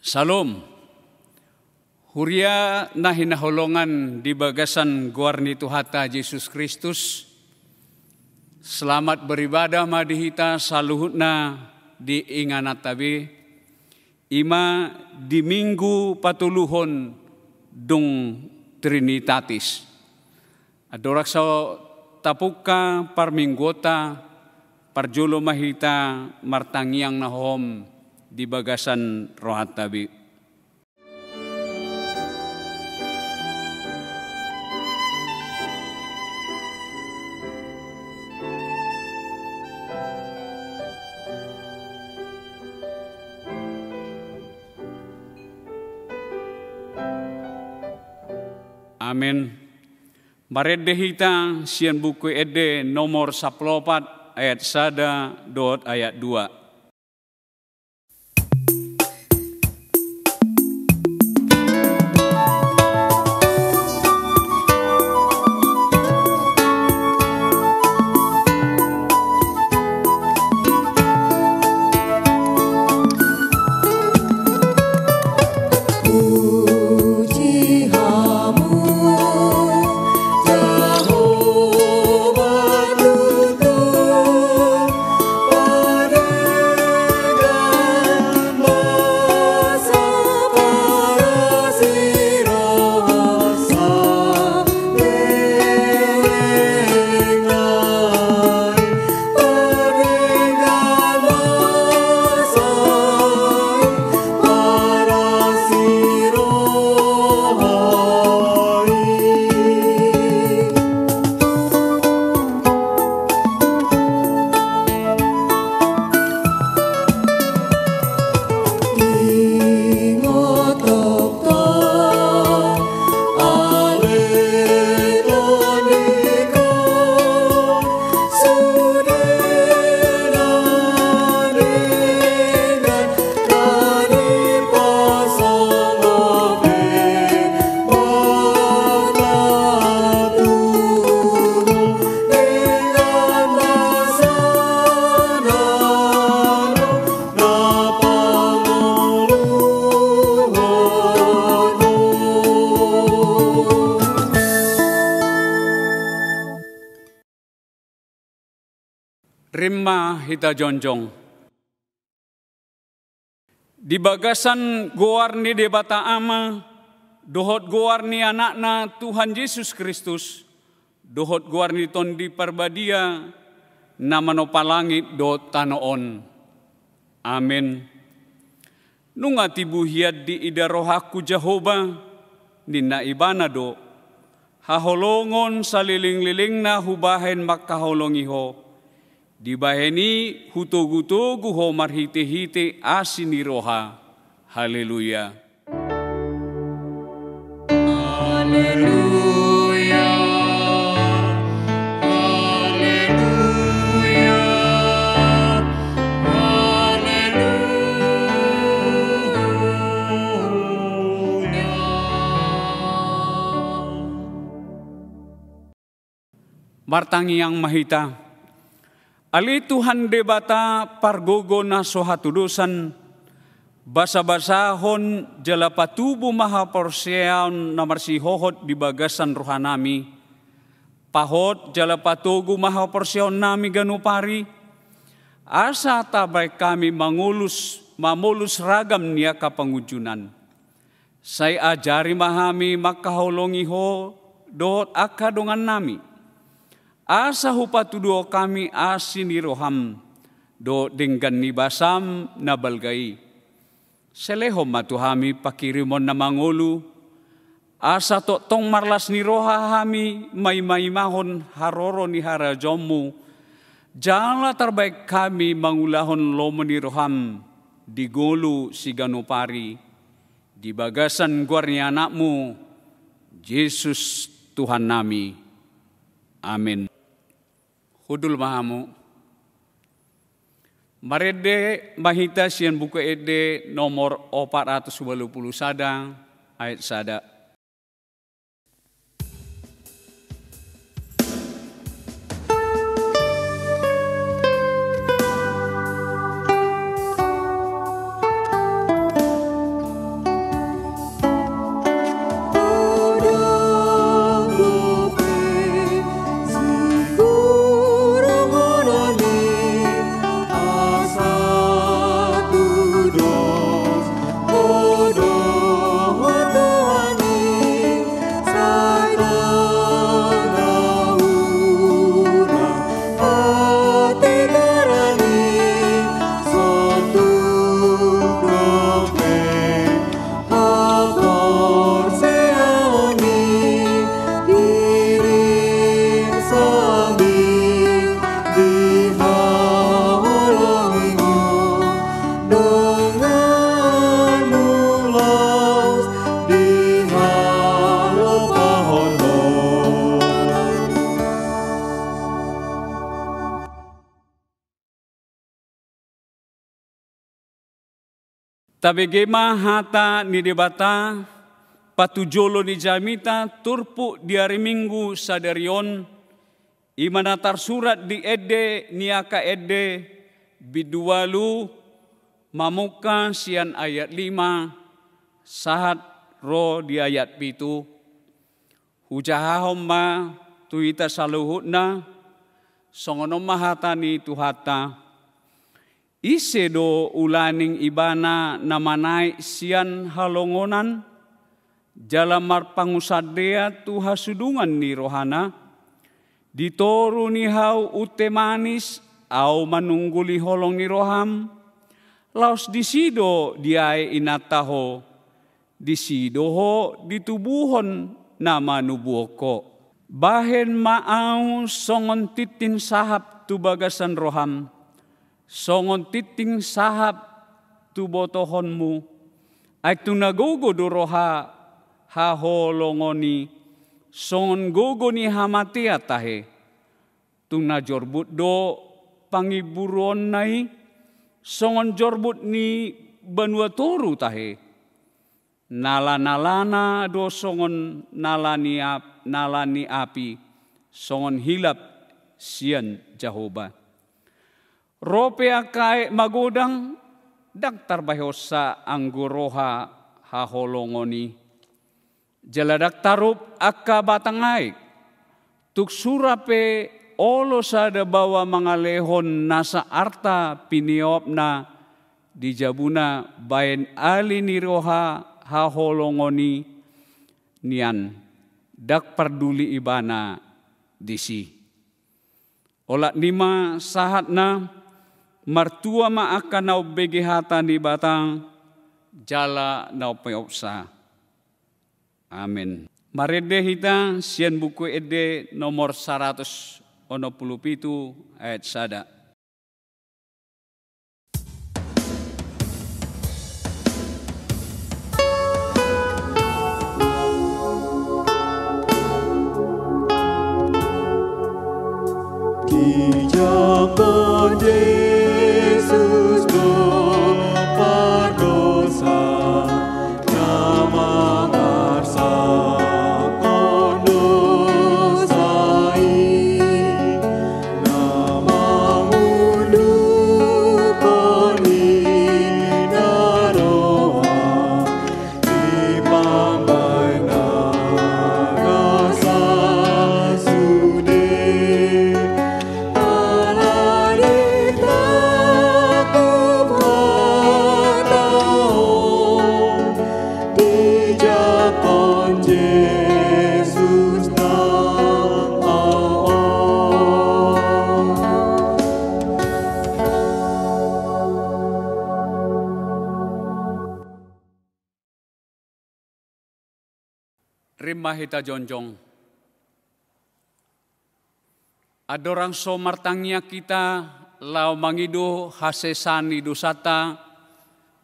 Salom. Huria na hinahulongan di bagasan guarni Tuhata Yesus Kristus. Selamat beribadah madihita saluhutna di inganat tabi. Ima di minggu patuluhon dung Trinitatis. Adoraksa tapuka parminggota parjulo mahita martangiang nahom di bagasan rohat tabi. Amin. Marede hita sian buku ede nomor 14 ayat 1 dot ayat 2. Rimma hita jonjong. Di bagasan goarni debata ama, dohot goarni anakna Tuhan Yesus Kristus, dohot goarni tondi parbadia, nama no palangit do tanoon. Amin. Nunga tibuhiad di ida rohaku Jehovah, nina ibana do, haholongon saliling-liling na hubahen makaholongiho, dibaheni hutugu-tugu ho marhite-hite asini roha. Haleluya. Haleluya. Haleluya. Haleluya. Martangi yang mahita. Ali Tuhan debata pargogo na sohatudusan, basa-basahon jala patubu maha porsean na marsihohot di bagasan rohanami, pahot jala patugu maha porsean nami ganupari, asa tabay kami mamulus ragam niya kapangujunan. Say ajari mahami makahulongiho dohot akadongan nami. Asa hupatudo kami asini roham, do denggan ni basam na balgai. Selehom matuhami pakirimon na mangulu, asa to tong marlas ni roha hami may-maymahon haroro ni harajomu, jala terbaik kami mangulahon lomo ni roham, digulu si ganupari, di bagasan guarni anakmu, Yesus Tuhan nami. Amin. Hudul mahamu. Marede mahita sian buku ede nomor 481 ayat 1. Tabegema hata ni debata patujolo ni jamita turpu di hari Minggu sadarion imana tarsurat di ede niaka ede bidualu mamuka sian ayat 5 sahat ro di ayat 7 hujahahom ma tuita saluhutna songonom mahatani tuhata ise do ulaning ibana namanai sian halongonan jalamar pangusadea tu hasudungan ni rohana ditoru ni hau ute manis au manungguli holong ni roham laos disido diae inataho disidoho ditubuhon nama nubuoko bahen maau songon titin sahab tu bagasan roham songon titing sahab tu botohonmu ay tu nagogo do roha haholongoni songon gogo ni hamatia tahe tu na jorbut do pangiburon nai songon jorbut ni banua toru tahe nala-nalana do songon nalani api songon hilap sian Jehovah rope akae magodang daktar bahosa angguroha haholongoni jaladak tarup akka batangai tuk surape olo sada bawa mangalehon nasa arta piniopna di jabuna bayan ali ni roha haholongoni nian dak parduli ibana disi olat nima sahatna martua ma akan nau begehata ni batang jala nau peopsa. Amin. Marede hita sian buku ede nomor 187 ayat sada. Dijabon Yesus do pardosa nama marsa konosai nama mundu koni naroa dipambai nagasa sude Rimah hita jonjong. Adorang so martangnya kita lau mangido hasesani dosata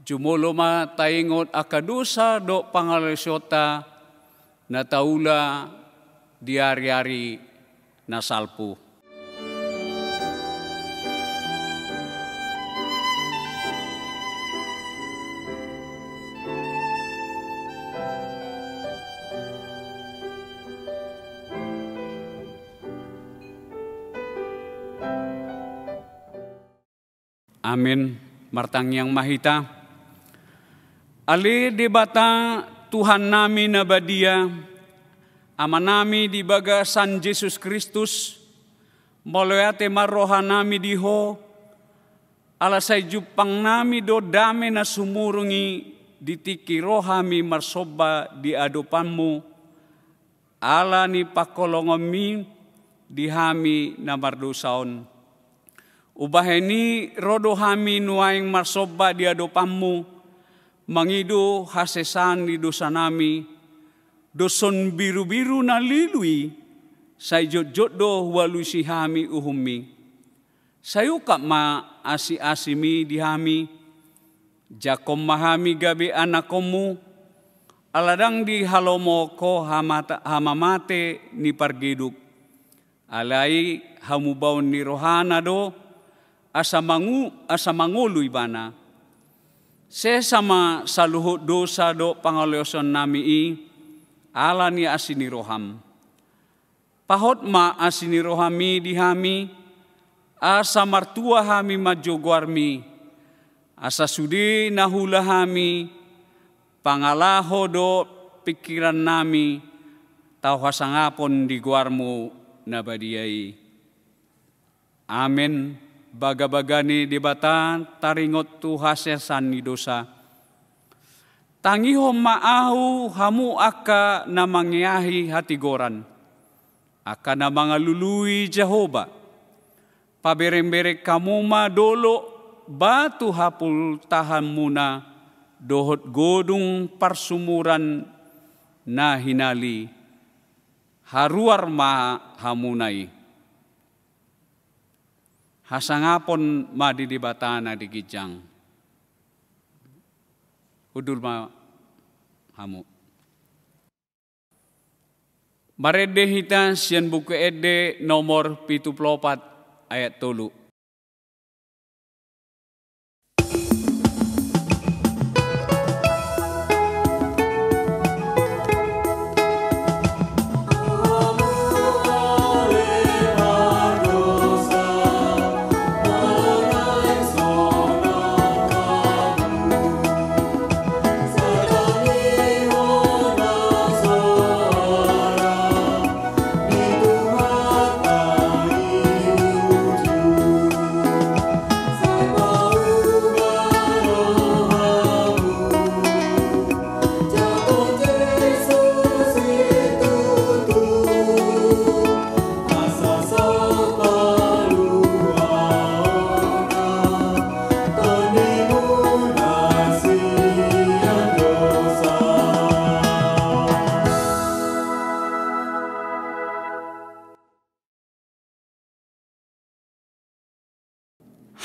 jumoloma taingot akadusa do pangalesota na taula diari-ari nasalpu. Amin. Martang yang mahita. Ali di bata Tuhan nami nabadia, amanami di bagasan Yesus Kristus, moloyate maroha nami diho, alasay jupang nami do dame na sumurungi, ditiki rohami marsoba di adopanmu, ala ni pakolongomi dihami na mardosaon. Ubaheni rodo hami nuaing marsoba di adopanmu, mangido hasesan di dosa nami, doson biru-biru na lilui, say jot-jot do walusi hami uhumi. Sayuka ma asi-asimi di hami, jakom mahami gabi anakomu, aladang di halomo ko hamamate ni pargiduk, alai hamubaw ni rohana do, asa mangulu ibana. Sesama saluhut dosa do pangaloson nami alani asini roham. Pahot ma asini rohami dihami, asa martua hami majoguarmi, asa sudi nahula hami, pangalaho do pikiran nami, tau hasangapon di guarmu nabadiai. Amen. Baga-bagani di batan taringot tu hasesan ni dosa. Tangihom maahu hamu aka na mangyahi hati goran. Aka na mga lului Jehovah. Pabereng-bereng kamu ma dolo batu hapul tahan muna dohot godung parsumuran na hinali. Haruar ma hamunai. Hasangapon madidibatana di gijang. Udul ma hamu. Marede hita sian buku ede nomor 74 ayat 3.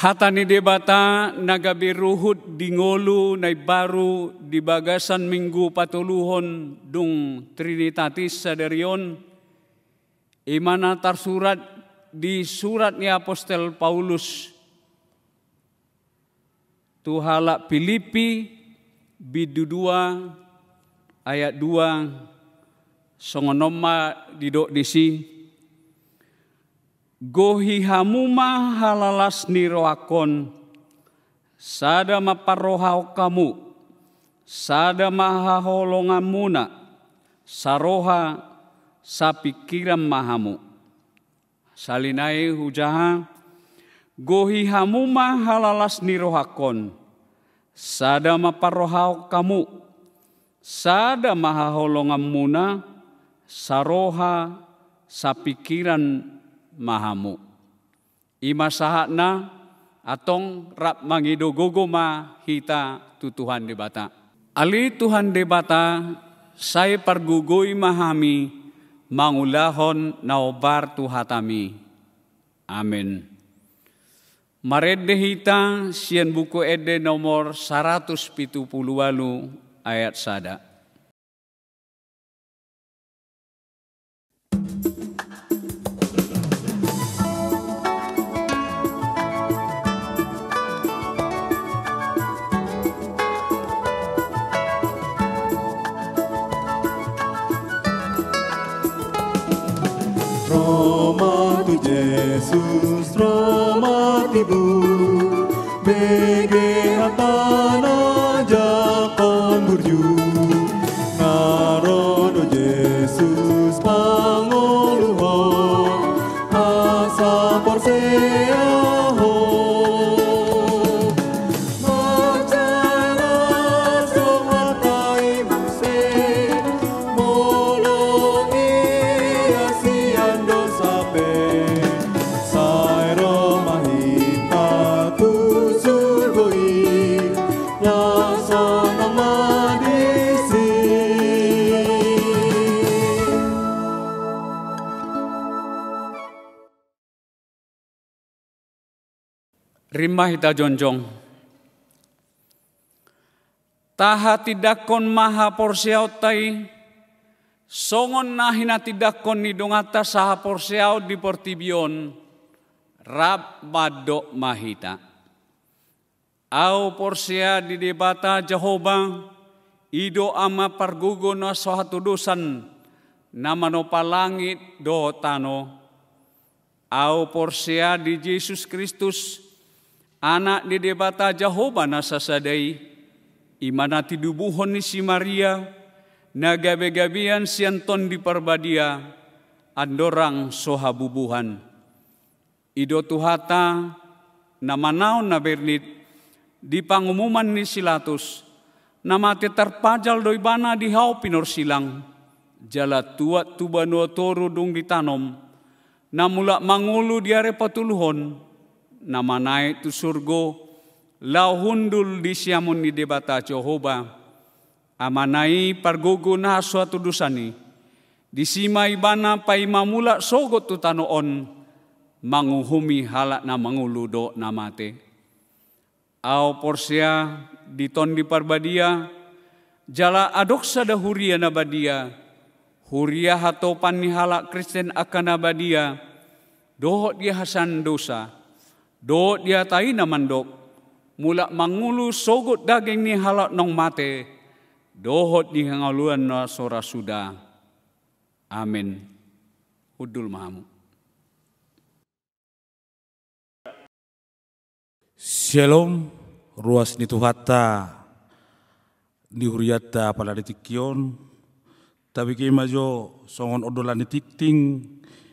Hatani debata nagabiruhut dingolu nay baru di bagasan minggu patuluhon dung Trinitatis saderion imana tarsurat di surat ni Apostel Paulus tuhala Filipi bidu 2 ayat 2 songonoma didok disi gohi hamuma halalas niroakon, sada maparohau kamu, sada mahaholongan muna, saroha sapikiran mahamu. Salinai hujaha, gohi hamuma halalas niroakon, sada maparohau kamu, sada mahaholongan muna, saroha sapikiran mahamu. Ima sahakna atong rap mangidogogo ma hita tu Tuhan debata. Ali Tuhan debata saya pargugoi mahami mangulahon naobar tu hatami. Amin. Marede hita sian buku ede nomor 178 ayat sada. Roma tu Jesus, Roma tibu, bege hatana jakon burju, narono Jesus pangoluho, asa porseaho, macana somatai muse, molongi asian dosape, sairo mahita tu surgoi, lasana madisi. Rimah hita jonjong. Taha tidakon maha porsiaw tay, songon nahina tidakon ni dongata saha porsiaw di portibion, rab madok mahita. Au porsia di debata Jehovah, ido ama pargugo na sohatudusan, nama no palangit do tano. Au porsia di Yesus Kristus, anak di debata Jehovah na sasadai, imana tidubuhon ni si Maria, na gabi-gabian sianton di parbadia, andorang sohabubuhan. Ido tuhata, nama naon na bernit, di pangumuman ni Silatus, nama te terpajal doi bana di hau pinor silang, jala tuat tuba no toru dung ditanom, namula mangulu diare patuluhon, nama naik tu surgo, lau hundul di siamun ni debata Jehovah, amanai pargogo na suatu dusani, disimai bana pai mamula sogot tu tanoon, manguhumi halak na mangulu do namate. Au porsia diton di parbadia, jala adoksa da huria na badia, huria hatopan ni halak Kristen akan abadia, dohot dia hasan dosa, dohot dia tai na mandok, mula mangulu sogot daging ni halak nong mate, dohot di hangaluan na sora suda. Amin. Udul mahamu. Shalom, ruas ni tuhata di huriata pada ditikion, tapi kemajo songon odolan ditikting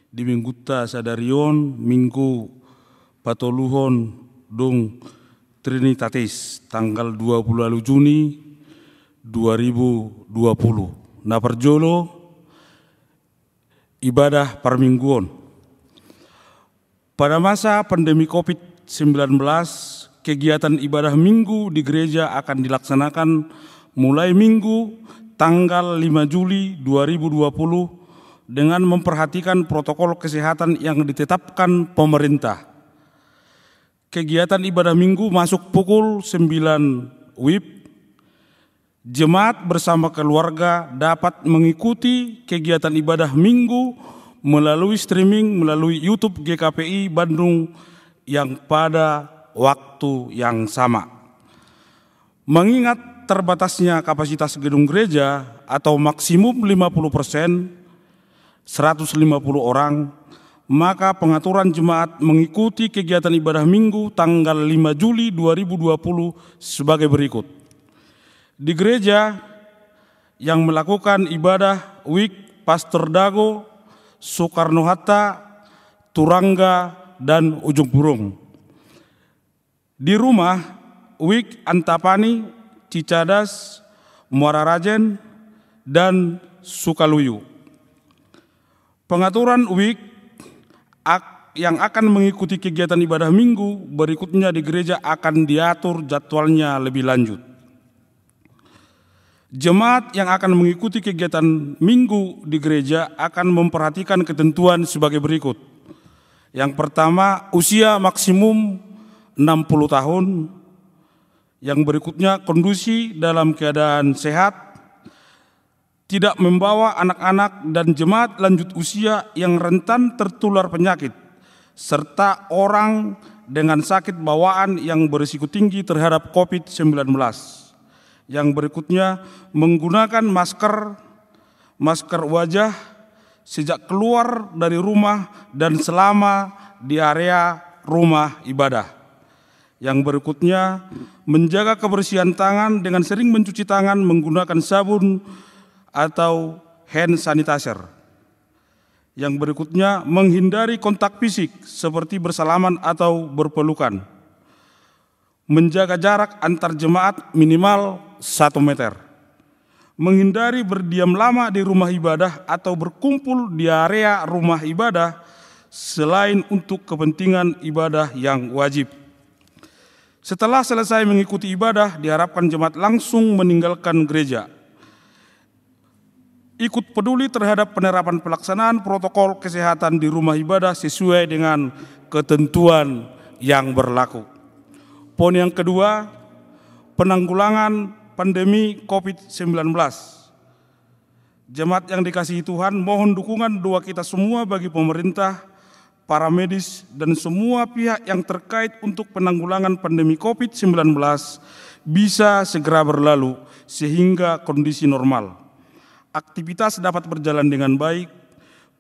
di mingguta sadarion minggu patoluhon dung Trinitatis tanggal 20 Juni 2020. Na perjolo ibadah permingguan. Pada masa pandemi COVID-19, kegiatan ibadah minggu di gereja akan dilaksanakan mulai minggu tanggal 5 Juli 2020 dengan memperhatikan protokol kesehatan yang ditetapkan pemerintah. Kegiatan ibadah minggu masuk pukul 9 WIB. Jemaat bersama keluarga dapat mengikuti kegiatan ibadah minggu melalui streaming melalui YouTube GKPI Bandung yang pada waktu yang sama. Mengingat terbatasnya kapasitas gedung gereja atau maksimum 50%, 150 orang, maka pengaturan jemaat mengikuti kegiatan ibadah minggu tanggal 5 Juli 2020 sebagai berikut. Di gereja yang melakukan ibadah WIK Pastor Dago, Soekarno-Hatta, Turangga, dan Ujung Burung. Di rumah, WIK Antapani, Cicadas, Muara Rajen, dan Sukaluyu. Pengaturan WIK yang akan mengikuti kegiatan ibadah minggu berikutnya di gereja akan diatur jadwalnya lebih lanjut. Jemaat yang akan mengikuti kegiatan minggu di gereja akan memperhatikan ketentuan sebagai berikut. Yang pertama, usia maksimum 60 tahun. Yang berikutnya, kondisi dalam keadaan sehat, tidak membawa anak-anak dan jemaat lanjut usia yang rentan tertular penyakit, serta orang dengan sakit bawaan yang berisiko tinggi terhadap COVID-19. Yang berikutnya, menggunakan masker wajah, sejak keluar dari rumah dan selama di area rumah ibadah. Yang berikutnya, menjaga kebersihan tangan dengan sering mencuci tangan menggunakan sabun atau hand sanitizer. Yang berikutnya, menghindari kontak fisik seperti bersalaman atau berpelukan. Menjaga jarak antar jemaat minimal 1 meter. Menghindari berdiam lama di rumah ibadah atau berkumpul di area rumah ibadah selain untuk kepentingan ibadah yang wajib. Setelah selesai mengikuti ibadah, diharapkan jemaat langsung meninggalkan gereja. Ikut peduli terhadap penerapan pelaksanaan protokol kesehatan di rumah ibadah sesuai dengan ketentuan yang berlaku. Poin yang kedua, penanggulangan pandemi COVID-19. Jemaat yang dikasihi Tuhan, mohon dukungan doa kita semua bagi pemerintah, para medis, dan semua pihak yang terkait untuk penanggulangan pandemi COVID-19 bisa segera berlalu sehingga kondisi normal. Aktivitas dapat berjalan dengan baik,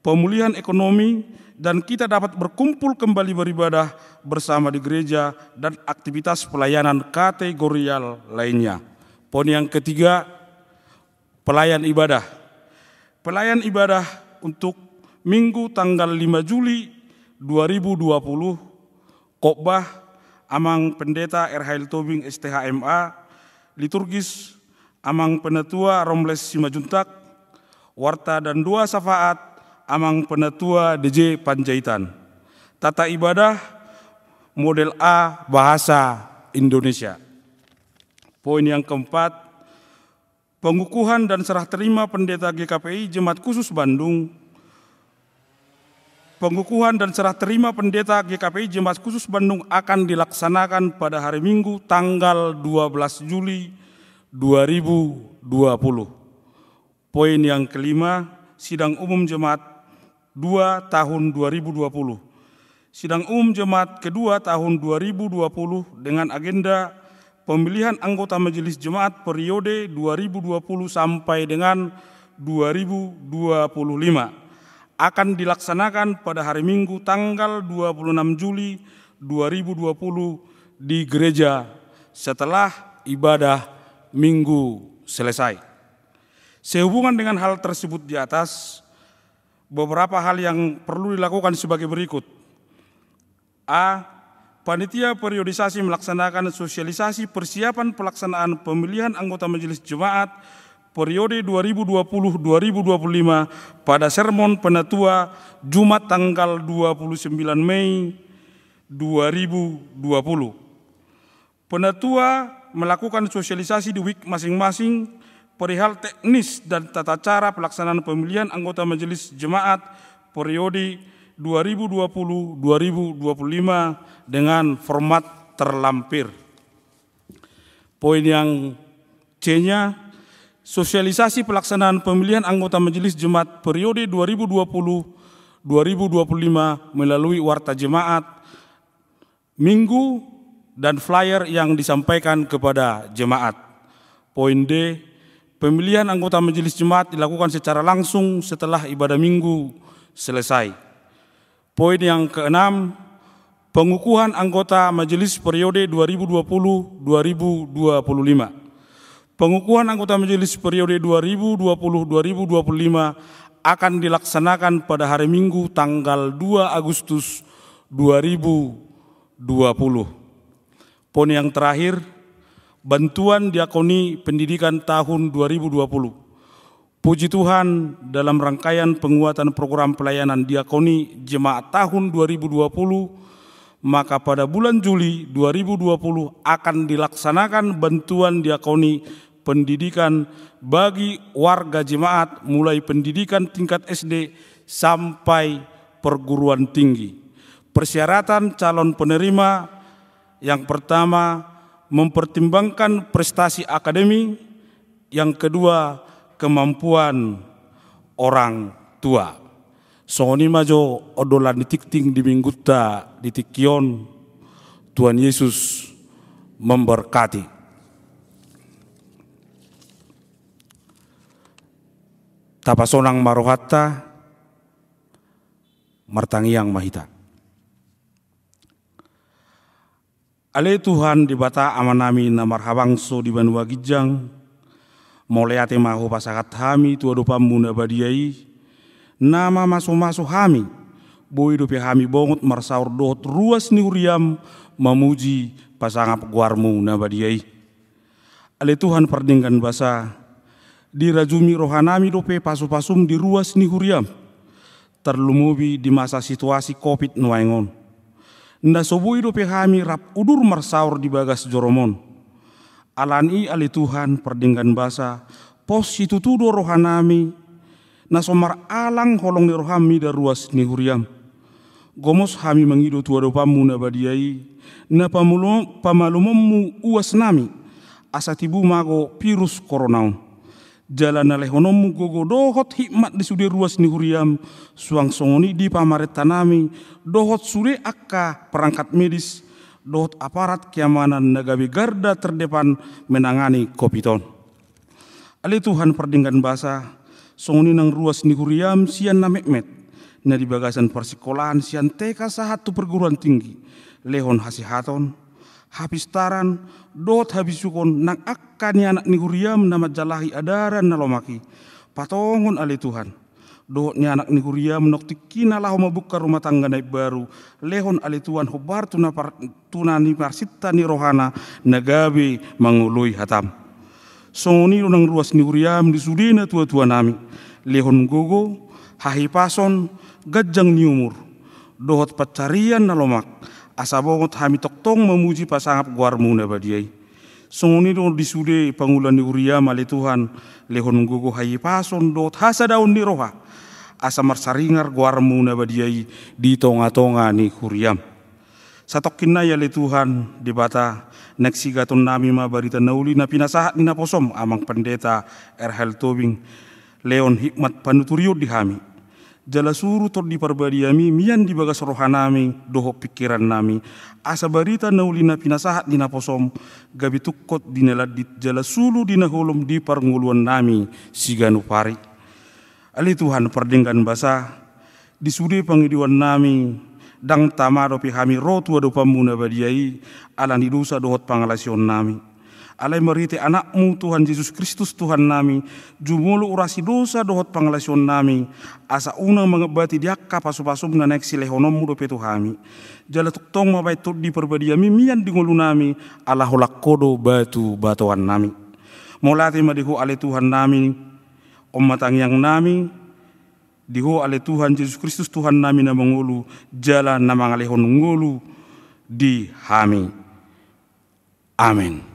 pemulihan ekonomi, dan kita dapat berkumpul kembali beribadah bersama di gereja dan aktivitas pelayanan kategorial lainnya. Poin yang ketiga, pelayan ibadah. Pelayan ibadah untuk Minggu tanggal 5 Juli 2020, khotbah Amang Pendeta Erhail Tobing STHMA, liturgis Amang Penatua Romles Simajuntak, warta dan 2 syafaat Amang Penatua DJ Panjaitan. Tata ibadah model A bahasa Indonesia. Poin yang keempat, pengukuhan dan serah terima pendeta GKPI Jemaat Khusus Bandung. Pengukuhan dan serah terima pendeta GKPI Jemaat Khusus Bandung akan dilaksanakan pada hari Minggu tanggal 12 Juli 2020. Poin yang kelima, sidang umum Jemaat 2 tahun 2020. Sidang umum Jemaat kedua tahun 2020 dengan agenda pemilihan anggota Majelis Jemaat periode 2020 sampai dengan 2025 akan dilaksanakan pada hari Minggu tanggal 26 Juli 2020 di gereja setelah ibadah Minggu selesai. Sehubungan dengan hal tersebut di atas, beberapa hal yang perlu dilakukan sebagai berikut. A. Panitia periodisasi melaksanakan sosialisasi persiapan pelaksanaan pemilihan anggota Majelis Jemaat periode 2020-2025 pada sermon penatua Jumat tanggal 29 Mei 2020. Penatua melakukan sosialisasi di week masing-masing perihal teknis dan tata cara pelaksanaan pemilihan anggota Majelis Jemaat periode 2020-2025 dengan format terlampir. Poin yang C-nya, sosialisasi pelaksanaan pemilihan anggota Majelis Jemaat periode 2020-2025 melalui warta jemaat, minggu, dan flyer yang disampaikan kepada jemaat. Poin D, pemilihan anggota Majelis Jemaat dilakukan secara langsung setelah ibadah minggu selesai. Poin yang keenam, pengukuhan anggota Majelis periode 2020-2025. Pengukuhan anggota Majelis periode 2020-2025 akan dilaksanakan pada hari Minggu tanggal 2 Agustus 2020. Poin yang terakhir, bantuan diakoni pendidikan tahun 2020. Puji Tuhan, dalam rangkaian penguatan program pelayanan diakoni jemaat tahun 2020, maka pada bulan Juli 2020 akan dilaksanakan bantuan diakoni pendidikan bagi warga jemaat mulai pendidikan tingkat SD sampai perguruan tinggi. Persyaratan calon penerima yang pertama mempertimbangkan prestasi akademi, yang kedua kemampuan orang tua. Soni majo odolan ditikting di mingguta ditikion. Tuhan Yesus memberkati. Tapasonang marohata martangiang mahita. Ale Tuhan di bata amanami na marhabangso di Banua Gijang. Moleate maho pasakat hami tua dopamu nabadiai nama maso-maso hami boi dope hami bongot marsaur dohot ruas ni uriam mamuji pasangap guarmu nabadiai. Ale Tuhan perdingkan basa dirajumi rohanami dope pasu-pasum di ruas ni uriam terlumubi di masa situasi COVID nuaingon. Nda soboi dope hami rap udur marsaur di bagas joromon. Alani ali Tuhan perdingkan basa pos itu tudo rohanami nasomar alang holong ni rohami da ruas ni huriam. Gomos hami mengido tua dopamu nabadiai na pamalummu uas nami asatibu mago virus koronaun. Jalana lehonomu gogo dohot hikmat di sude ruas ni huriam suang songoni di pamaret tanami dohot sure akka perangkat medis dohot aparat keamanan nagabe garda terdepan menangani kopiton. Ali Tuhan perdinggan basa songoni nang ruas ni huriam sian na mekmet na di bagasan persekolahan sian teka sahatu perguruan tinggi lehon hasihaton hapistaran dot habisukon nang akani anak ni huriam nama jalahi adaran nalomaki patongon ali Tuhan dot ni anak ni huriam noktikina lah mabuka rumah tangga naik baru lehon ali Tuhan hobar tunani parsita ni rohana nagabe mangului hatam songoni nang ruas ni huriam di sudena tua-tua nami lehon gogo hahi pason gajang ni umur dohot pacarian nalomak asabongot hami toktong memuji pasangap guarmu na badiai. Songoni do disude pangulan ni Uriam ali Tuhan lehon gogo hayi pason dot hasa daun ni roha asa marsaringar guarmu na badiai di tonga-tonga ni Uriam. Satokin na ali Tuhan di bata naksigaton nami ma barita nauli na pinasahat ni naposom amang pendeta Erhel Tobing leon hikmat panuturiut di hami. Jala suru tot di parbadiami mian di bagas rohanami doho pikiran nami asa barita naulina pinasahat dina posom gabi tukot dina ladit jala sulu dina holom di parnguluan nami siganu pari ali Tuhan perdenggan basa di sude pangidiwan nami dang tamado pihami rotu ado pamuna badiai ala ni dosa dohot pangalasion nami alai merite anakmu Tuhan Yesus Kristus Tuhan nami jumulu urasi dosa dohot pangalasion nami asa unang mengebati diakka pasu-pasum na neksi lehonomu do petu hami jala tuktong mabai tot di perbadiami mian dingulu nami ala holak kodo batu batuan nami molati madihu ale Tuhan nami omatang yang nami diho ale Tuhan Yesus Kristus Tuhan nami na mengulu jala na mangalehon ngulu di hami amin.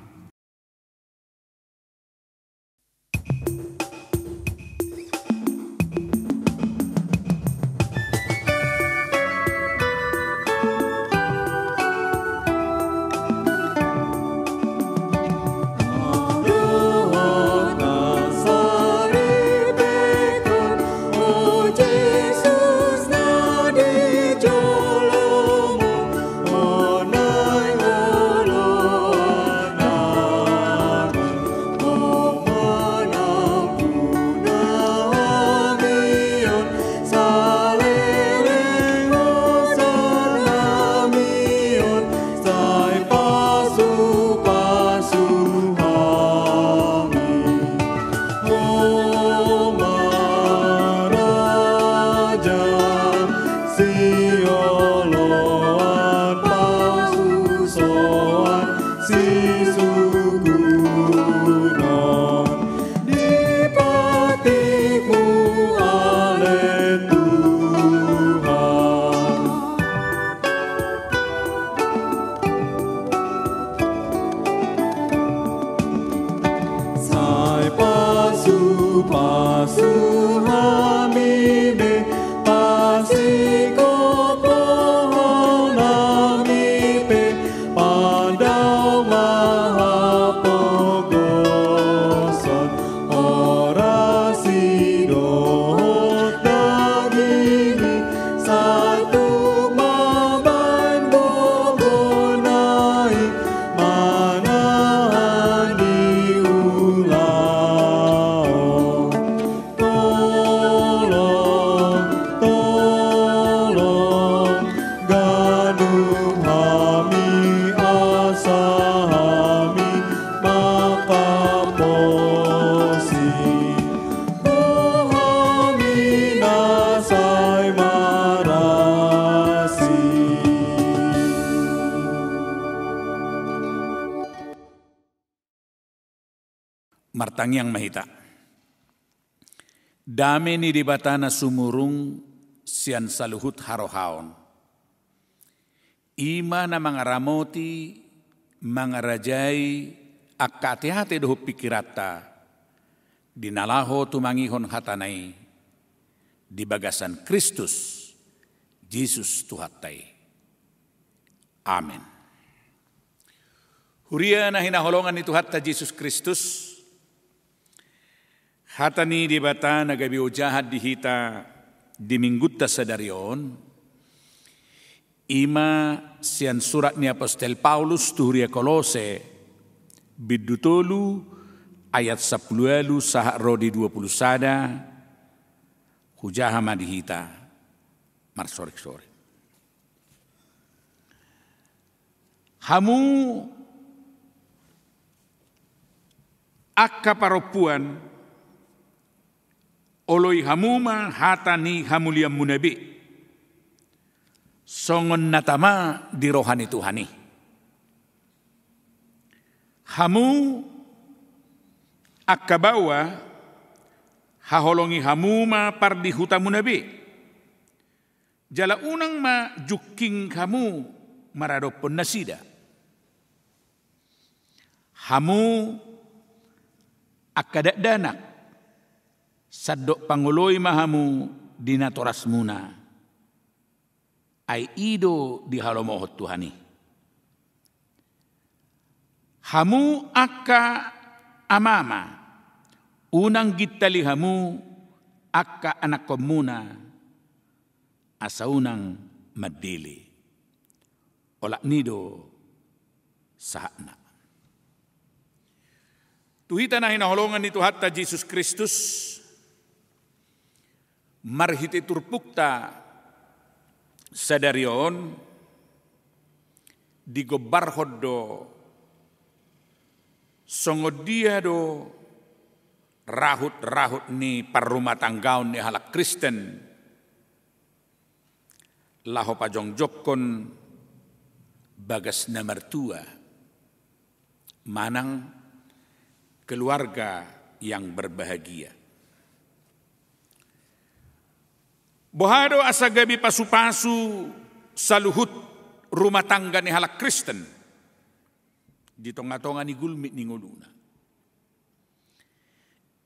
Martang yang mahita. Dame ni di batana sumurung sian saluhut harohaon. Ima na mga ramoti, mga rajay, akati-hati doho pikirata, dinalaho tumangihon hatanay, di bagasan Kristus, Jesus tuhatay. Amen. Huria na hinaholongan ni Tuhatta Jesus Kristus, Hatani di bata nagabi ujahat dihita di minggutta sadarion, ima sian surat ni Apostel Paulus tuhuria Kolose, bidutolu ayat 10 sahak rodi 20 sada, hujahama dihita, marsorik-sorik. Hamu akka paropuan, oloi hamuma hatani hamuliam munabi, songon natama di rohani Tuhani. Hamu akka bawa haholongi hamuma pardi huta munabi. Jala unang ma juking hamu maradopon nasida. Hamu akka danak sadok panguloi mahamu dinatoras muna ay ido di halomohot Tuhani. Hamu akka amama unang gittali hamu akka anak komuna asa unang madili olak nido sahakna. Tuhita na hinaholongan ni Tuhatta Jesus Kristus marhiti turpukta sadarion di gobarhoddo songodia do rahut-rahut ni parrumah tanggaon ni halak Kristen laho pajongjokon bagas na mertua manang keluarga yang berbahagia. Bohado asagabi pasu-pasu saluhut rumah tangga ni halak Kristen di tonga-tonga ni gulmit ni nguluna.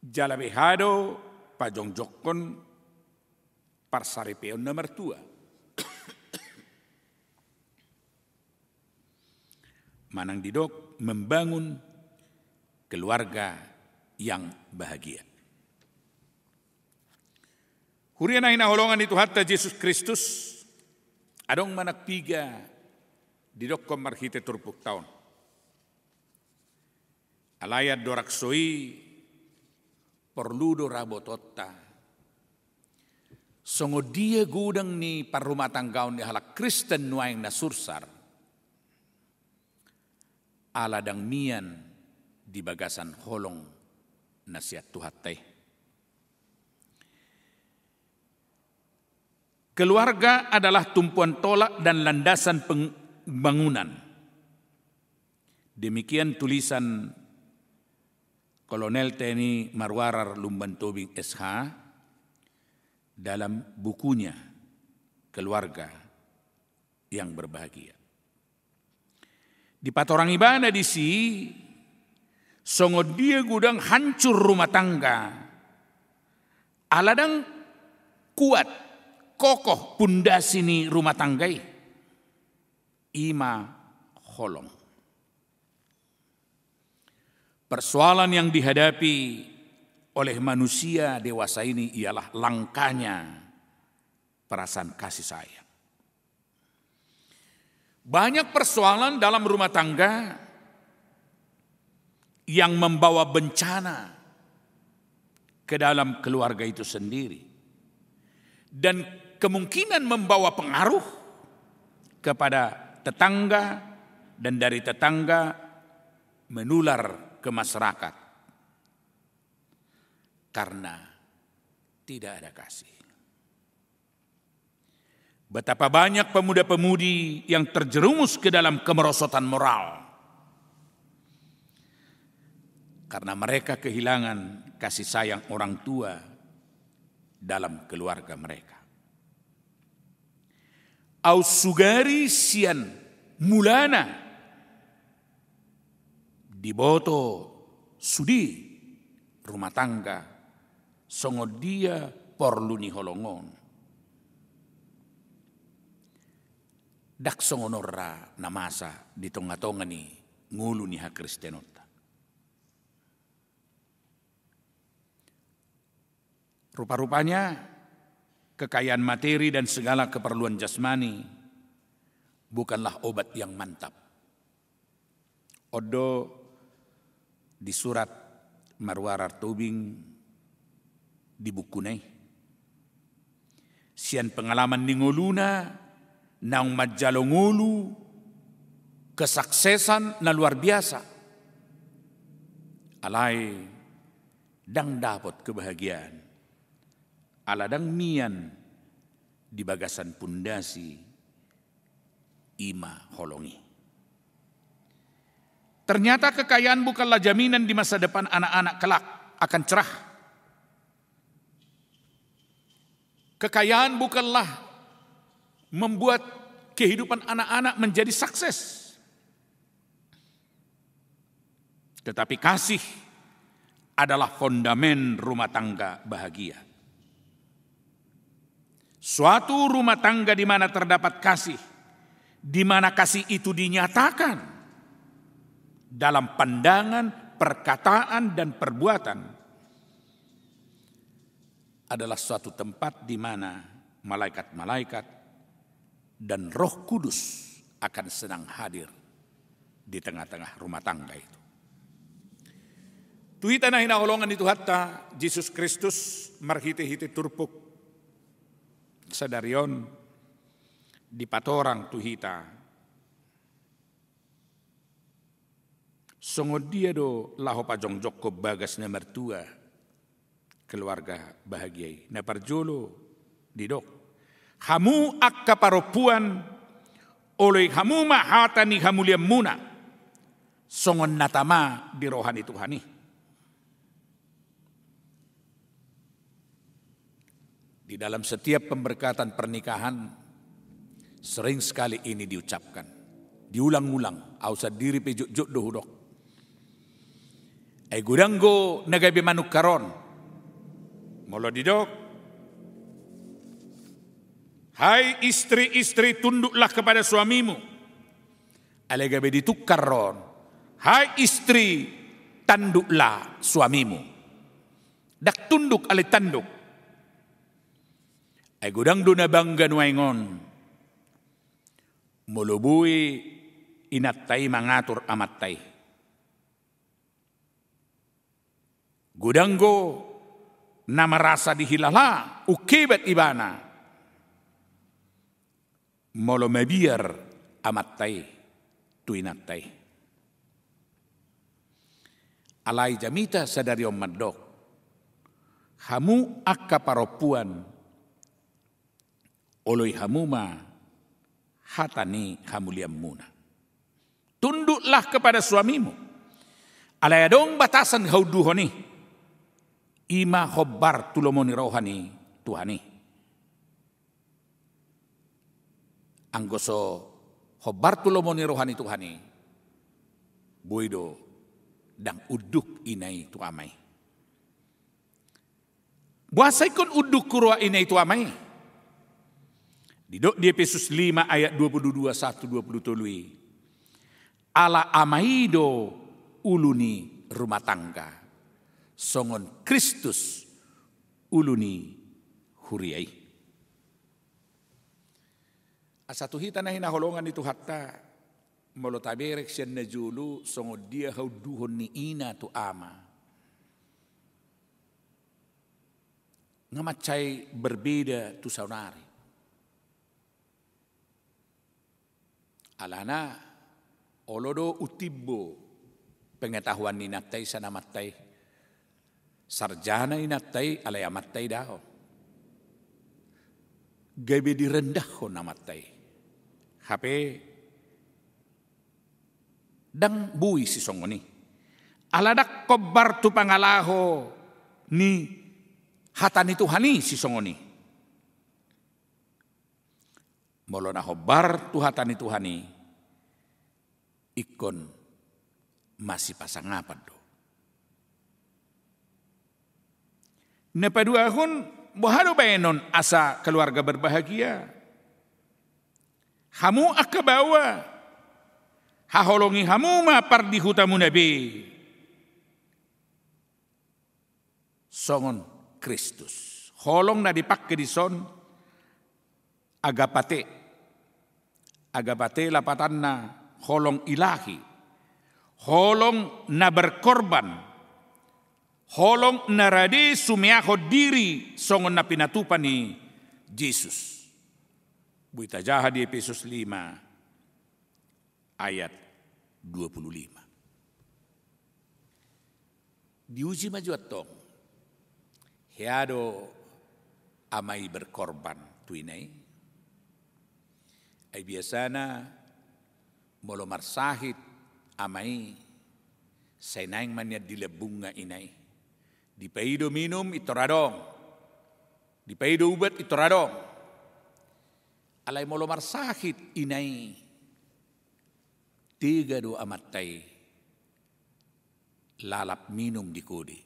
Jalabehado pajongjokon parsaripeon na mertua. Manang didok membangun keluarga yang bahagia. Hurian na hinaholongan ni Tuhatta Jesus Kristus, adong managpiga didok ko marhite turpuk taon. Alayad doraksoi porludo rabototta. Songo dia gudang ni parrumah tanggaon ni halak Kristen nuaing nasursar. Aladang mian di bagasan holong nasihat Tuhatte. Keluarga adalah tumpuan tolak dan landasan pembangunan. Demikian tulisan Kolonel TNI Marwarar Lumban Tobing SH dalam bukunya Keluarga yang Berbahagia. Di patorang ibadah di si songo dia gudang hancur rumah tangga. Aladang kuat, kokoh pundasi ni rumah tanggai. Ima holong. Persoalan yang dihadapi oleh manusia dewasa ini ialah langkanya perasaan kasih sayang. Banyak persoalan dalam rumah tangga yang membawa bencana ke dalam keluarga itu sendiri. Dan kemungkinan membawa pengaruh kepada tetangga dan dari tetangga menular ke masyarakat. Karena tidak ada kasih. Betapa banyak pemuda-pemudi yang terjerumus ke dalam kemerosotan moral. Karena mereka kehilangan kasih sayang orang tua dalam keluarga mereka. Ausugari sian mulana diboto sudi rumah tangga songo dia porluni holongon. Dak songonorra namasa di tonga-tonga ni ngulu ni ha Kristenota. Rupa-rupanya kekayaan materi dan segala keperluan jasmani bukanlah obat yang mantap. Odo di surat Marwarar Tobing di bukunay, sian pengalaman ni nguluna naung majalongulu kesuksesan na luar biasa. Alay dang dapat kebahagiaan, aladang mian di bagasan pundasi ima holongi. Ternyata kekayaan bukanlah jaminan di masa depan anak-anak kelak akan cerah. Kekayaan bukanlah membuat kehidupan anak-anak menjadi sukses. Tetapi kasih adalah fondamen rumah tangga bahagia. Suatu rumah tangga di mana terdapat kasih, di mana kasih itu dinyatakan dalam pandangan, perkataan, dan perbuatan, adalah suatu tempat di mana malaikat-malaikat dan Roh Kudus akan senang hadir di tengah-tengah rumah tangga itu. Tuhita na hinaholongan itu hatta Yesus Kristus marhite-hite turpuk sadarion di patorang tuhita. Songod dia do laho pajongjok ko bagas na mertua keluarga bahagia. Na parjolo didok. Hamu akka paropuan oleh hamu mahatani hamuliam muna. Songon natama di rohani Tuhani. Di dalam setiap pemberkatan pernikahan sering sekali ini diucapkan, diulang-ulang, ausa diri pejuk-juk dohudok. Ay gudanggo nagabi manuk karon, molo didok. Hai istri-istri, tunduklah kepada suamimu. Alagabe ditukar ron. Hai istri, tanduklah suamimu. Dak tunduk ale tanduk. Ay gudang do na bangga nuaingon. Mulubui inatay mangatur amatay. Gudanggo na marasa dihilala ukibat ibana. Molo mabiar amatay tuinatay. Alay jamita sadari omadok. Hamu akka paropuan oloy hamuma hatani hamuliam muna. Tunduklah kepada suamimu. Alayadong batasan hauduhoni. Ima hobbar tulomoni rohani Tuhani. Anggoso hobbar tulomoni rohani Tuhani. Boido dang uduk inay tu amay. Buasay kon uduk kurwa inay tu amay. Di Efesus 5 ayat 22-1-23. Ala amaido uluni rumah tangga. Songon Kristus uluni huriai. Asa tuhita na hinaholongan itu hatta molotaberek siya na julu songon dia hauduhon ni ina tu ama. Ngamatcay berbeda tu saunari. Alana olodo utibbo pengetahuan ni natay sa namatay. Sarjana inatay alay amatay daho. Gabi direndah ko namatay. Hape dang bui si songoni. Aladak kobar tu pangalaho ni hatani Tuhani si songoni. Molo na hobar tu hatani Tuhani ikon masih pasangapan do. Nepaduahun bahado baenon asa keluarga berbahagia. Hamu akabawa haholongi hamu ma pardi hutamu nabi. Songon Kristus Holong na dipakke di son agapate. Agapate lapatan na holong ilahi. Holong na berkorban. Holong na rade sumiaho diri songon na pinatupan ni Jesus. Buita jaha di Efesus 5 ayat 25. Diuji maju atong. Heado amai berkorban tuinai. Ay biasana molo marsahit amai sainaing manya dilebunga inai. Di paido minum itoradong. Di paido ubat itoradong. Alay molo marsahit inai. Tiga do amatay. Lalap minum di kodi.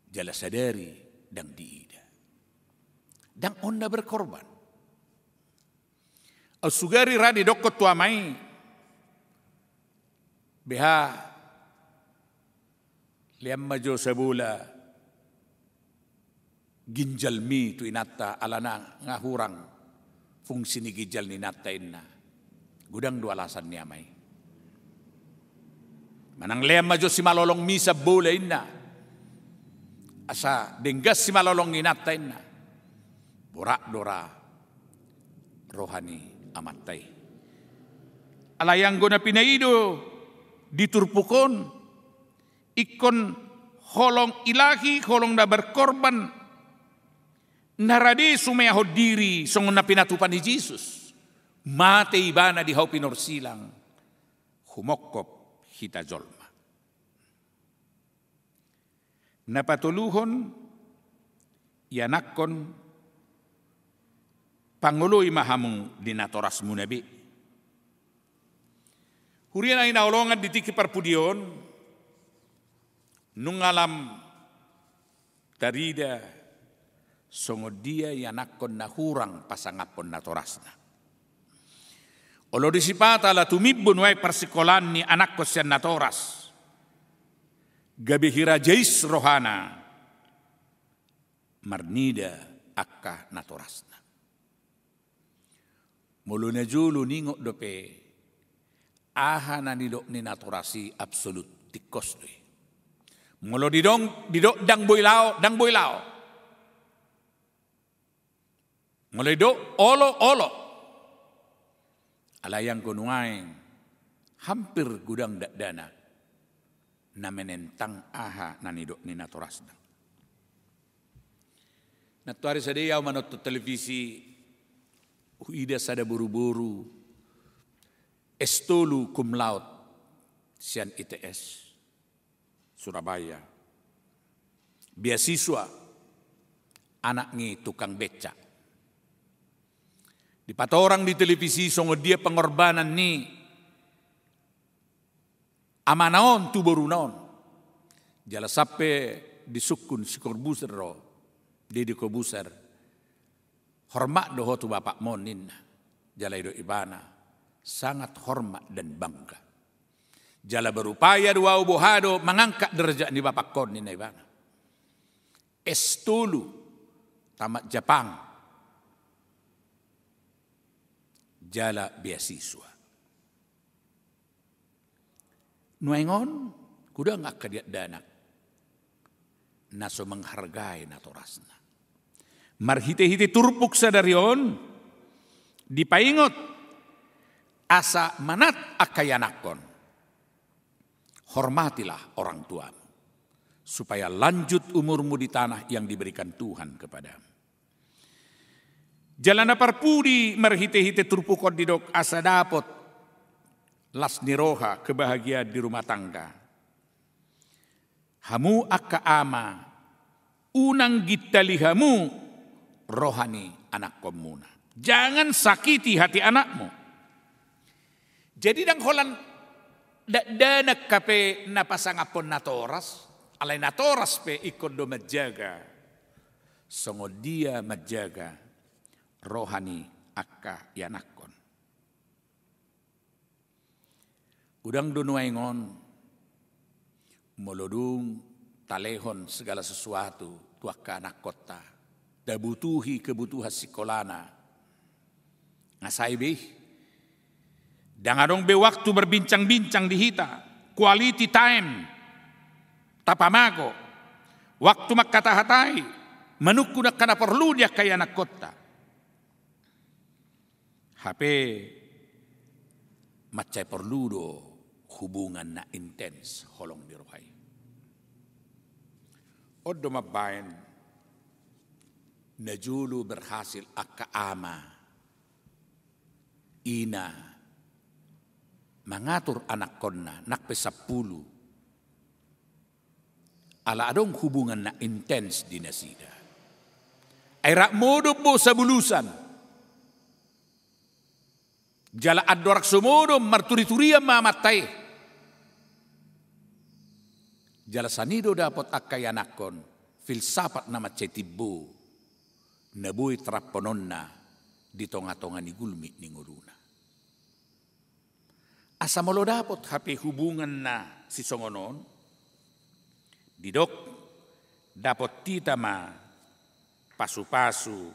Jala sadari dang diida. Dang onda berkorban. Au sugari radi dokot tuamai. Beha liam majo sabula ginjal mi tu inata alana ngahurang fungsi ni ginjal ni nata inna. Gudang dua alasan ni amai. Manang liam majo si malolong mi sa bola inna. Asa denggas si malolong inata inna. Borak dora rohani amatay. Alayang guna pinaido diturpukon ikon holong ilahi holong na berkorban narade sumayaho diri songon na pinatupan ni Jesus. Mate ibana di hau pinorsilang humokop hita jolma. Napatuluhon yanakon panguloy mahamong dinatoras munabi. Hurian ay naulongan di tiki parpudion nung alam tarida songod dia yanakon na hurang pasangapon na torasna. Olo disipata la tumibon way persikolan ni anak ko siya na toras. Gabi hirajais rohana marnida akka na torasna. Mulu na julu ningo dope aha na nidok ni naturasi absolut tikos doy. Mulu didok dang boylao. Mulu didok olo. Alayang kunuain hampir gudang dana na menentang aha na nidok ni naturasna. Natuari sa diyaw manot televisi huida sada buru-buru estolu cum laude sian ITS Surabaya. Beasiswa anak ni tukang beca. Dipatorang di televisi songod dia pengorbanan ni amanaon tu baru naon. Jala sape disukun si korbuser ro. Dedi korbuser. Hormat doho tu bapak monin. Jala ido ibana. Sangat hormat dan bangga. Jala berupaya dua ubuhado mengangkat derajat ni bapak kon ni ibana. Estulu tamat Jepang. Jala beasiswa. Nuengon kuda ngak kadiat danak. Naso menghargai natorasna. Marhite-hite turpuk sadarion. Dipaingot. Asa manat akayanakon. Hormatilah orang tuamu. Supaya lanjut umurmu di tanah yang diberikan Tuhan kepadamu. Jalana parpudi marhite-hite turpukon didok asa dapot. Las niroha kebahagiaan di rumah tangga. Hamu akka ama. Unang gitalihamu rohani anak komuna. Jangan sakiti hati anakmu. Jadi dang holan danak kape napasangapon natoras. Alay natoras pe ikon do majaga. Songo dia majaga. Rohani akka yanakon. Udang dunuaingon molodung talehon segala sesuatu tuak ke anak kota. Dabutuhi kebutuhan sikolana. Ngasai beh. Dan adong be waktu berbincang-bincang di hita. Quality time. Tapamago. Waktu makata hatai. Menukku nak kana perlu dia kaya anak kota. HP macai perlu do hubungan na intens holong di rohai. Odo mabain najulu berhasil akka ama ina mengatur anak konna nak pesapulu ala adong hubungan na intens di nasida. Airak modo bo sabulusan jala adorak sumodo marturi-turia mamatai jala sanido dapat akai anakon filsafat nama cetibu nabui trapononna di tonga-tonga ni gulmi ni nguruna. Asa molo dapat HP hubungan na si songonon didok dapat tita ma pasu-pasu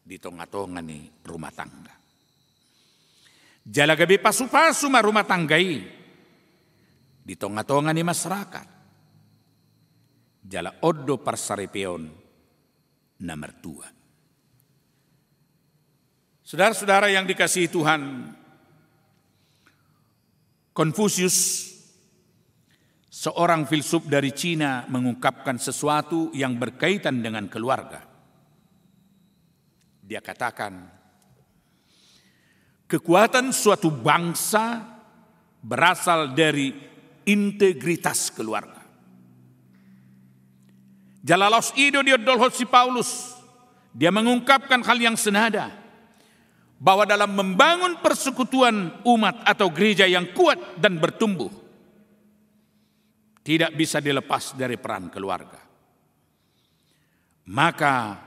di tonga-tonga ni rumah tangga. Jala gabi pasu-pasu ma rumah tanggai di tonga-tonga ni masyarakat. Jala odo parsaripeon na mertua. Saudara-saudara yang dikasihi Tuhan, Konfusius, seorang filsuf dari Cina, mengungkapkan sesuatu yang berkaitan dengan keluarga. Dia katakan, kekuatan suatu bangsa berasal dari integritas keluarga. Jalalos ido dia dolhot si Paulus, dia mengungkapkan hal yang senada, bahwa dalam membangun persekutuan umat atau gereja yang kuat dan bertumbuh, tidak bisa dilepas dari peran keluarga. Maka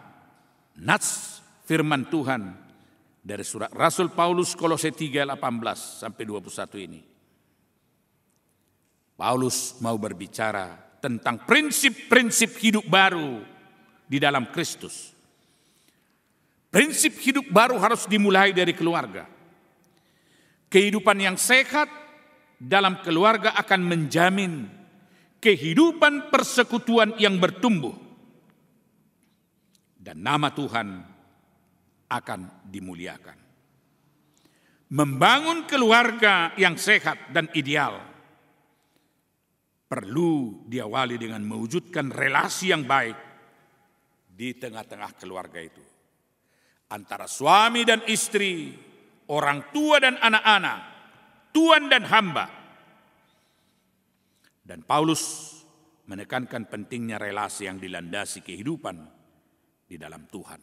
nats firman Tuhan dari surat Rasul Paulus Kolose 3:18 sampai 21 ini. Paulus mau berbicara tentang prinsip-prinsip hidup baru di dalam Kristus. Prinsip hidup baru harus dimulai dari keluarga. Kehidupan yang sehat dalam keluarga akan menjamin kehidupan persekutuan yang bertumbuh. Dan nama Tuhan akan dimuliakan. Membangun keluarga yang sehat dan ideal perlu diawali dengan mewujudkan relasi yang baik di tengah-tengah keluarga itu. Antara suami dan istri, orang tua dan anak-anak, tuan dan hamba. Dan Paulus menekankan pentingnya relasi yang dilandasi kehidupan di dalam Tuhan.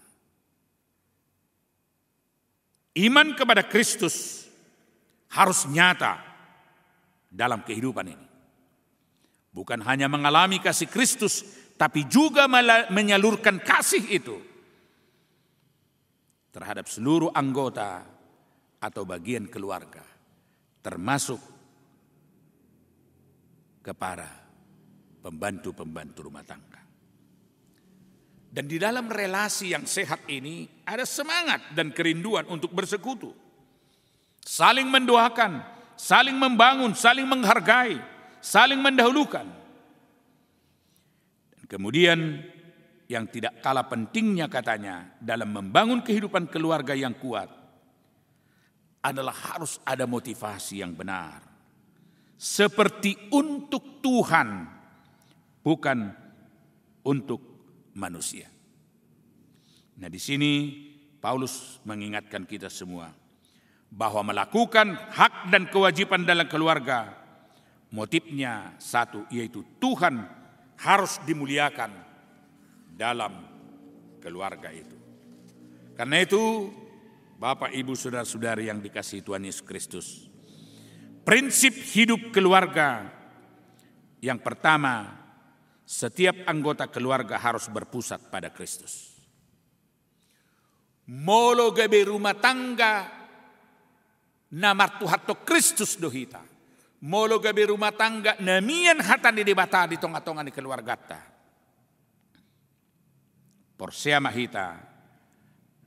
Iman kepada Kristus harus nyata dalam kehidupan ini. Bukan hanya mengalami kasih Kristus, tapi juga menyalurkan kasih itu terhadap seluruh anggota atau bagian keluarga, termasuk kepada pembantu-pembantu rumah tangga. Dan di dalam relasi yang sehat ini ada semangat dan kerinduan untuk bersekutu, saling mendoakan, saling membangun, saling menghargai, saling mendahulukan. Dan kemudian yang tidak kalah pentingnya katanya dalam membangun kehidupan keluarga yang kuat adalah harus ada motivasi yang benar. Seperti untuk Tuhan, bukan untuk manusia. Nah, di sini Paulus mengingatkan kita semua bahwa melakukan hak dan kewajiban dalam keluarga, motifnya satu, yaitu Tuhan harus dimuliakan dalam keluarga itu. Karena itu, Bapak, Ibu, Saudara-saudari yang dikasihi Tuhan Yesus Kristus, prinsip hidup keluarga yang pertama, setiap anggota keluarga harus berpusat pada Kristus. Molo gabe rumah tangga na martuhato Kristus dohita. Molo gabi rumah tangga namian hatan di debata di tonga-tonga di keluarga ta. Porsea mahita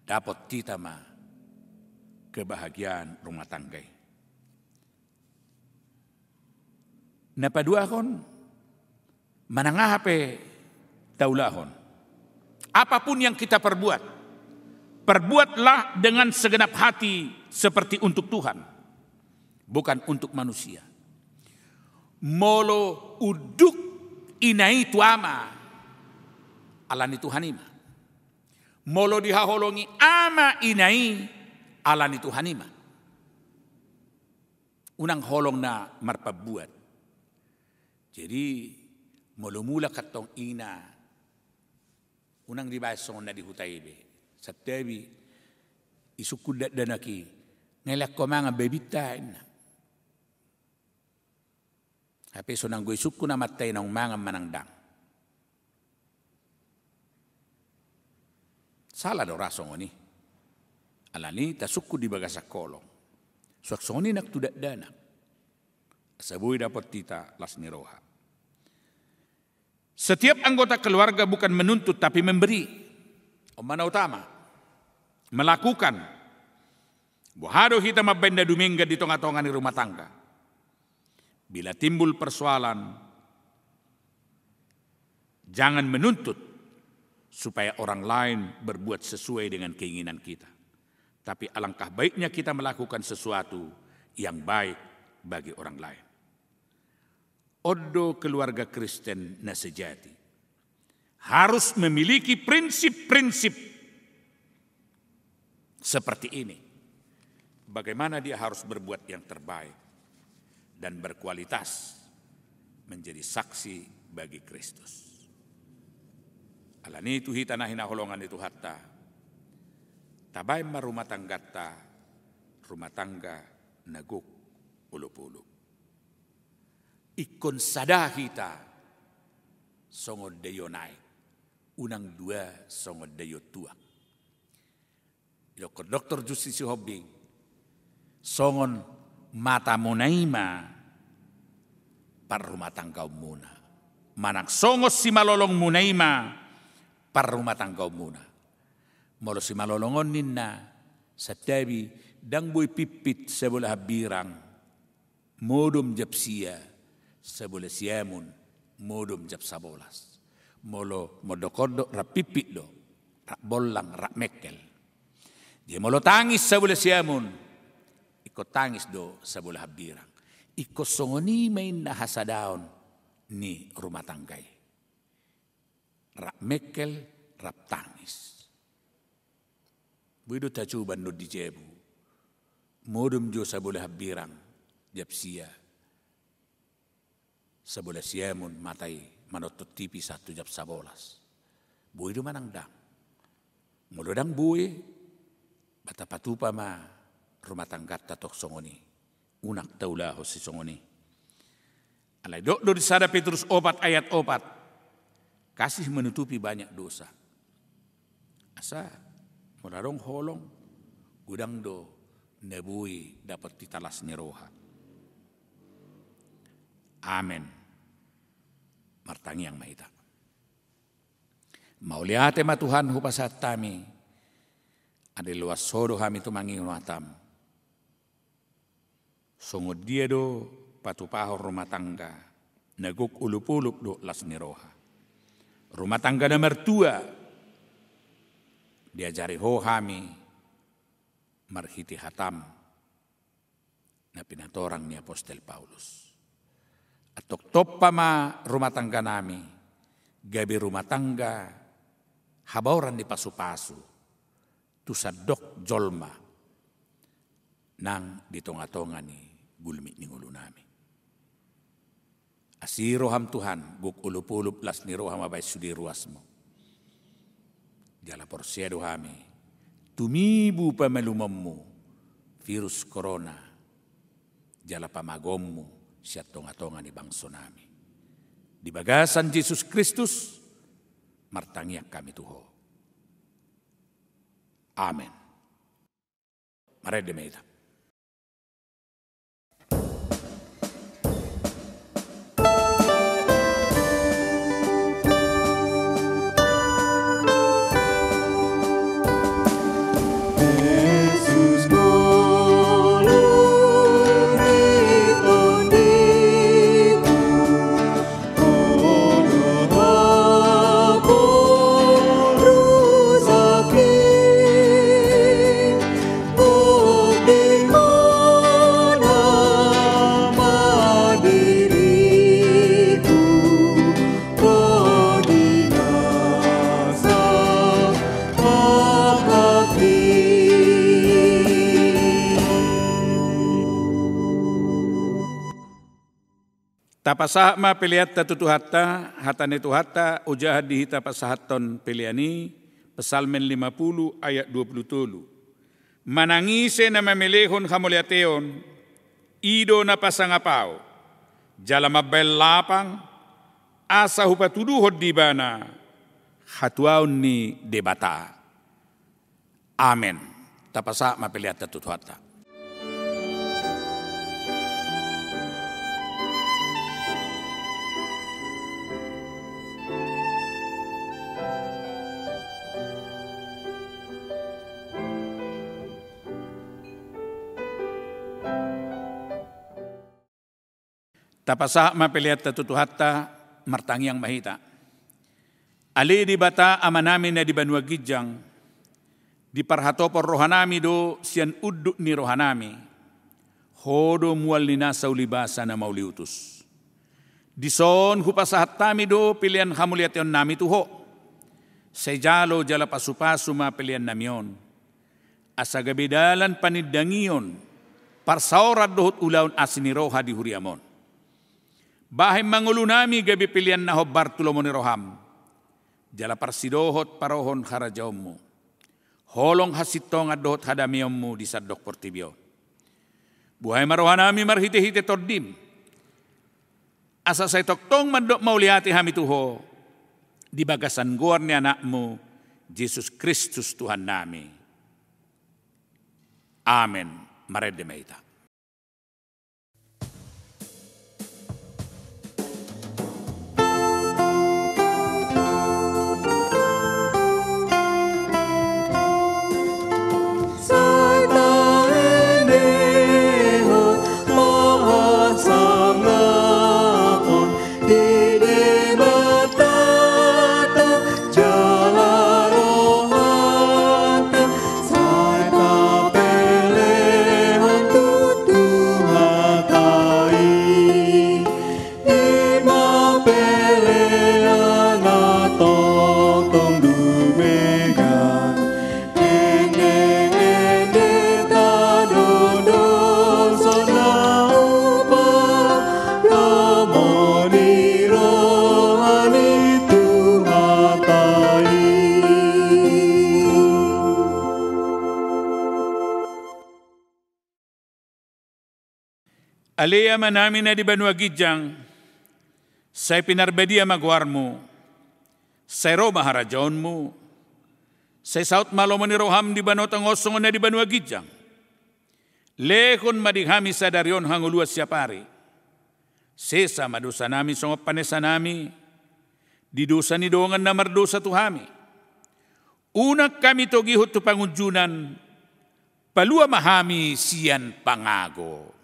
dapat kita mah kebahagiaan rumah tangga. Napadua kon manangah hape taulahon. Apapun yang kita perbuat, perbuatlah dengan segenap hati seperti untuk Tuhan, bukan untuk manusia. Molo uduk inai tuama alani Tuhanima. Molo dihaholongi ama inai alani Tuhanima. Unang holong na marpabuat. Jadi molo mula katong ina unang dibasong na dihutaibe. Sa tebi isukudat danaki ngelak ko mga bebitain na. Hape so nang guisuk ko na matay ng mga manangdang. Salah do rasong oni. Alani tasukku di bagasak kolong. Suaksoni nak tudak danak. Sabuy dapat tita las niroha. Setiap anggota keluarga bukan menuntut tapi memberi. Mana utama? Melakukan. Buhado kita mabenda dumingga di tonga-tonga di rumah tangga. Bila timbul persoalan, jangan menuntut supaya orang lain berbuat sesuai dengan keinginan kita. Tapi alangkah baiknya kita melakukan sesuatu yang baik bagi orang lain. Odo keluarga Kristen na sejati harus memiliki prinsip-prinsip seperti ini. Bagaimana dia harus berbuat yang terbaik dan berkualitas menjadi saksi bagi Kristus. Alani itu hita na hinaholongan itu hatta. Tabay marumah tangga ta, rumah tangga naguk ulup-ulup. Ikon sadah kita songod dayo naik, unang dua songod dayo tua. Iloko Dr. Justisi Hobing, songon mata monaima par rumah tangga muna. Manak songos si malolong munaima par rumah tangga muna. Molo si malolongon ninna sa tabi dang boy pipit sebelah birang modum japsia sebelah siamun modum jap sabolas. Molo modokodok rap pipit do rap bolang rap mekel. Dia molo tangis sebelah siamun ikut tangis do sebelah birang. Ikut songoni main na hasadaon ni rumah tanggai. Rap mekel rap tangis. Buido tacuban do dijebu. Modum jo sebelah birang japsia. Sebelah siamun matai manotot tipi 1 jam 11. Buido manang dang. Mulodang buwe bata patupa ma rumah tangga tatok songoni. Unak taulah si songoni. Alai do di sada Petrus 4 ayat 4. Kasih menutupi banyak dosa. Asa mularong holong gudang do nebui dapat ditalas niroha. Amen. Martangi yang maita. Mauliate ma Tuhan hupasat tami. Ade luas sodo kami tu mangi matam. Songod dia do patupahor rumah tangga. Naguk ulup-ulup do las niroha. Rumah tangga na mertua. Diajari ho kami marhiti hatam na pinatorang ni Apostel Paulus. Atok topa ma rumah tangga nami, gabi rumah tangga, habauran di pasu-pasu, tusadok jolma, nang di tonga-tonga ni gulmi ni ngulu nami. Asiro ham Tuhan, guk ulup-ulup las ni roham abay sudi ruasmo. Jala porsedo kami, tumibu pamelumammu, virus corona, jala pamagommu, siya tonga-tonga ni bangso nami. Di bagasan Yesus Kristus, martangiak kami tuho. Amen. Mare de meita. Tapasah ma peliat tutu hatta, hatane tu hatta, ujah dihita pasahaton peliani, Pesalmen 50 ayat 27. Manangise na mamelehon hamuliateon, ido na pasangapao, jala mabel lapang, asa hupatuduhod di bana, hatuaon ni debata. Amen. Tapasa mapeliat tutu hatta. Tapasa mapeliat tutu hatta martangyang mahita. Ali di bata amanami na di Banua Gijang, di parhatopor rohanami do sian uddu ni rohanami, hodo mual nina sa ulibasa na mauliutus. Dison hupasahatami do pilihan hamuliation nami tuho, sejalo jala pasupasu ma pilihan namion, asa gabidalan panidangion, parsaorad dohot ulaun asiniroha di huriamon. Bahay mangulunami gabi pilihan na ho Bartolomeo ni Roham. Jala parsidohot parohon harajawm mo. Holong hasitong adohot hadamiyom mo di sadok portibyo. Buhay marohanami marhite-hite tordim. Asa say toktong mandok mauliati hamituho. Di bagasan guar ni anak mo, Jesus Kristus Tuhan nami. Amen. Maredemeita. Alea manami na di Banua Gijang, say pinarbedia magwarmo, say Roma harajon mo, say South Malomo ni Roham di Banotang Osong na di Banua Gijang. Lekon madighami sa daryon hanguluat siya pari. Sesa madusa nami song panesa nami, di dosa ni doongan na mardosa tuhami. Unak kami to gihot to pangunjunan, palua mahami siyan pangago.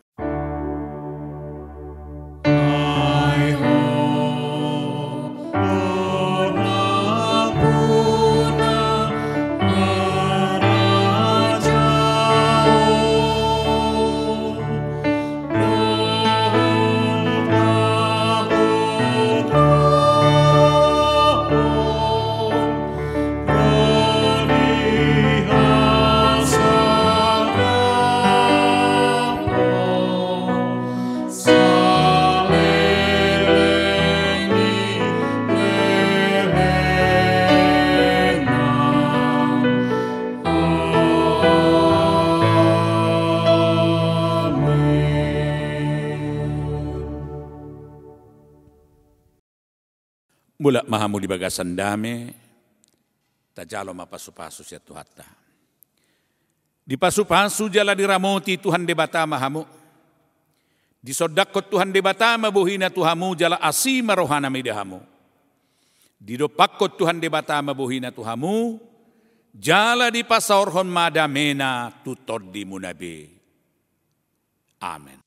Mula mahamu di bagasan dame, tajalo mapasupasu siya tuhatta. Di pasupasu jala diramoti Tuhan debata mahamu. Di sodakot Tuhan debata mabuhina Tuhamu jala asima rohana midahamu. Di dopakot Tuhan debata mabuhina Tuhamu, jala di pasaorhon madamena tutod di munabi. Amen.